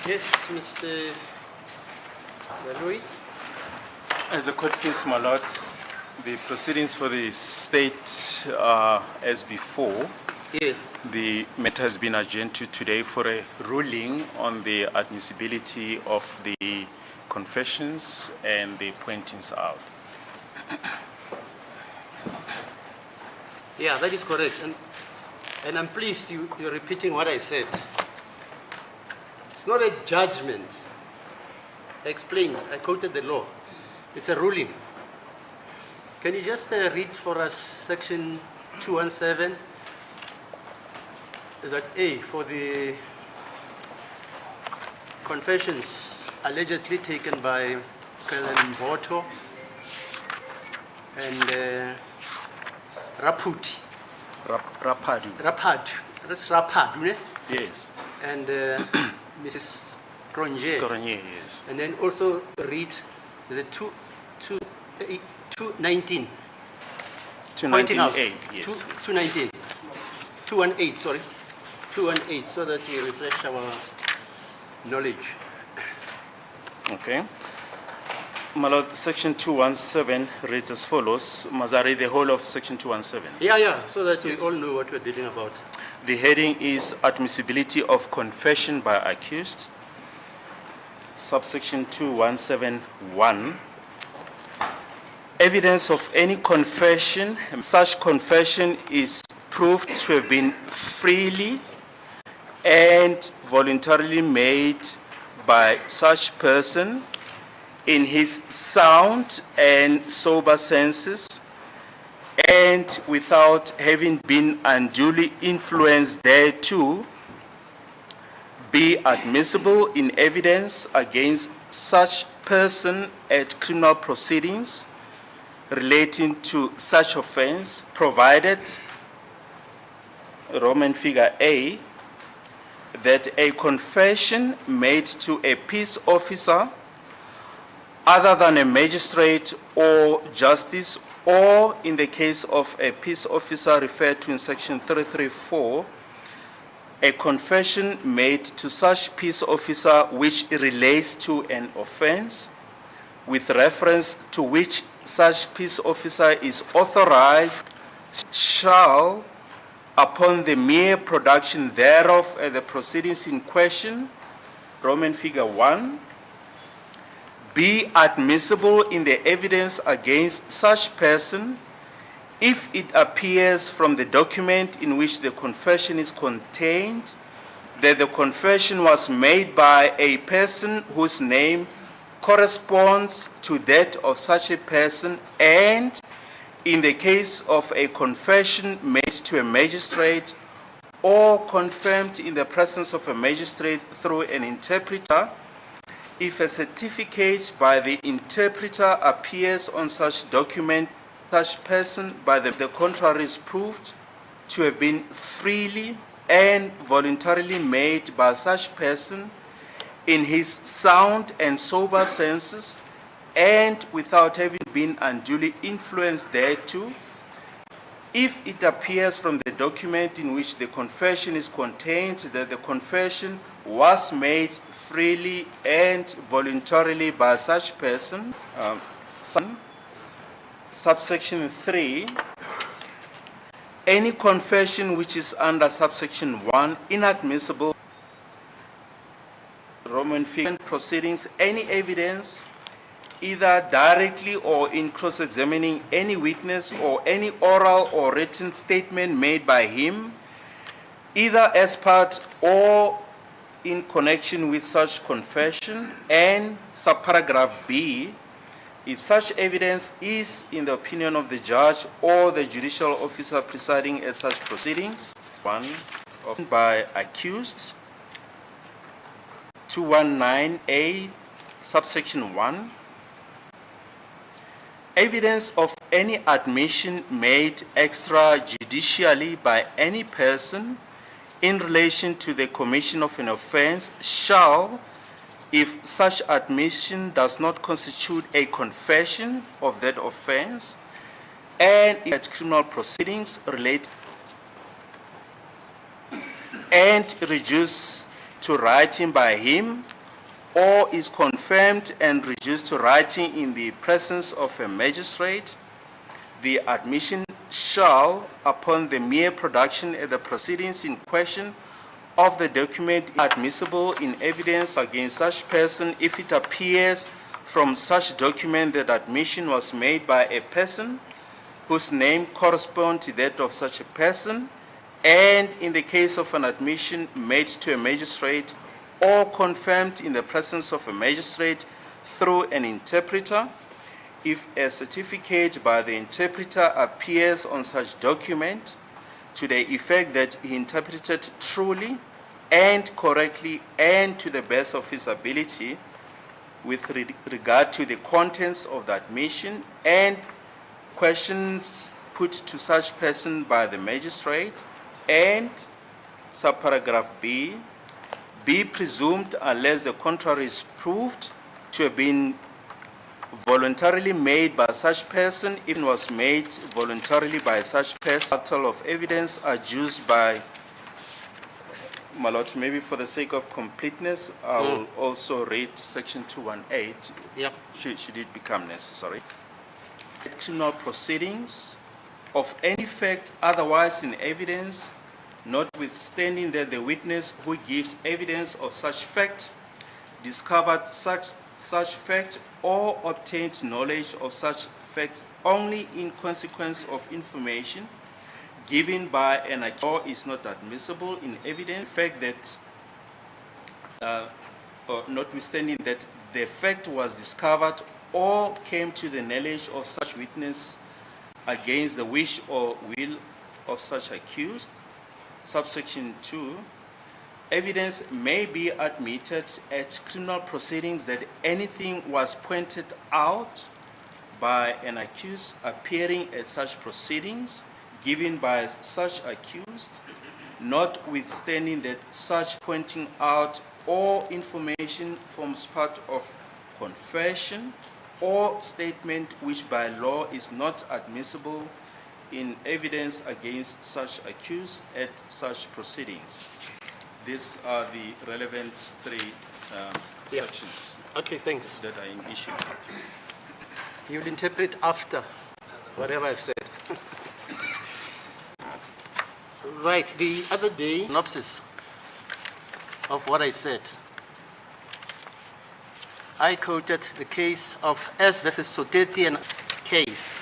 Yes, Mr. Louis. As a court case, my lord, the proceedings for the state are as before. Yes. The matter has been adjourned to today for a ruling on the admissibility of the confessions and the pointings out. Yeah, that is correct. And I'm pleased you're repeating what I said. It's not a judgment. I explained, I quoted the law. It's a ruling. Can you just read for us section 217? Is that A, for the confessions allegedly taken by President Mboto and Raputi. Rapadu. Rapadu. That's Rapadu, ne? Yes. And Mrs. Cronje. Toronye, yes. And then also read the 219. 219A, yes. 219. 218, sorry. 218, so that we refresh our knowledge. Okay. My lord, section 217 reads as follows. Must I read the whole of section 217? Yeah, so that Yes. we all know what we're dealing about. The heading is admissibility of confession by accused. Subsection 2171. Evidence of any confession. Such confession is proved to have been freely and voluntarily made by such person in his sound and sober senses and without having been unduly influenced thereto, be admissible in evidence against such person at criminal proceedings relating to such offense, provided, Roman figure A, that a confession made to a peace officer other than a magistrate or justice, or in the case of a peace officer referred to in section 334, a confession made to such peace officer which relates to an offense, with reference to which such peace officer is authorized, shall, upon the mere production thereof at the proceedings in question, Roman figure 1, be admissible in the evidence against such person if it appears from the document in which the confession is contained that the confession was made by a person whose name corresponds to that of such a person, and in the case of a confession made to a magistrate or confirmed in the presence of a magistrate through an interpreter, if a certificate by the interpreter appears on such document, such person by the contrary is proved to have been freely and voluntarily made by such person in his sound and sober senses and without having been unduly influenced thereto, if it appears from the document in which the confession is contained that the confession was made freely and voluntarily by such person. Subsection 3, any confession which is under subsection 1 inadmissible. Roman figure proceedings, any evidence either directly or in cross-examining any witness or any oral or written statement made by him, either as part or in connection with such confession, and subparagraph B, if such evidence is in the opinion of the judge or the judicial officer presiding at such proceedings, one, by accused, 219A, subsection 1, evidence of any admission made extrajudicially by any person in relation to the commission of an offense shall, if such admission does not constitute a confession of that offense, and at criminal proceedings related, and reduced to writing by him or is confirmed and reduced to writing in the presence of a magistrate, the admission shall, upon the mere production at the proceedings in question of the document, admissible in evidence against such person if it appears from such document that admission was made by a person whose name corresponds to that of such a person, and in the case of an admission made to a magistrate or confirmed in the presence of a magistrate through an interpreter, if a certificate by the interpreter appears on such document to the effect that he interpreted truly and correctly and to the best of his ability with regard to the contents of the admission and questions put to such person by the magistrate, and subparagraph B, be presumed unless the contrary is proved to have been voluntarily made by such person if it was made voluntarily by such person. Total of evidence adduced by, my lord, maybe for the sake of completeness, I will also read section 218. Yep. Should it become necessary. Criminal proceedings of any fact otherwise in evidence, notwithstanding that the witness who gives evidence of such fact discovered such fact or obtained knowledge of such facts only in consequence of information given by an accused is not admissible in evidence. The fact that, or notwithstanding that the fact was discovered or came to the knowledge of such witness against the wish or will of such accused. Subsection 2, evidence may be admitted at criminal proceedings that anything was pointed out by an accused appearing at such proceedings given by such accused, notwithstanding that such pointing out or information forms part of confession or statement which by law is not admissible in evidence against such accused at such proceedings. These are the relevant three sections Okay, thanks. that are in issue. You'll interpret after whatever I've said. Right, the other day, synopsis of what I said. I quoted the case of S versus Sotetsi and case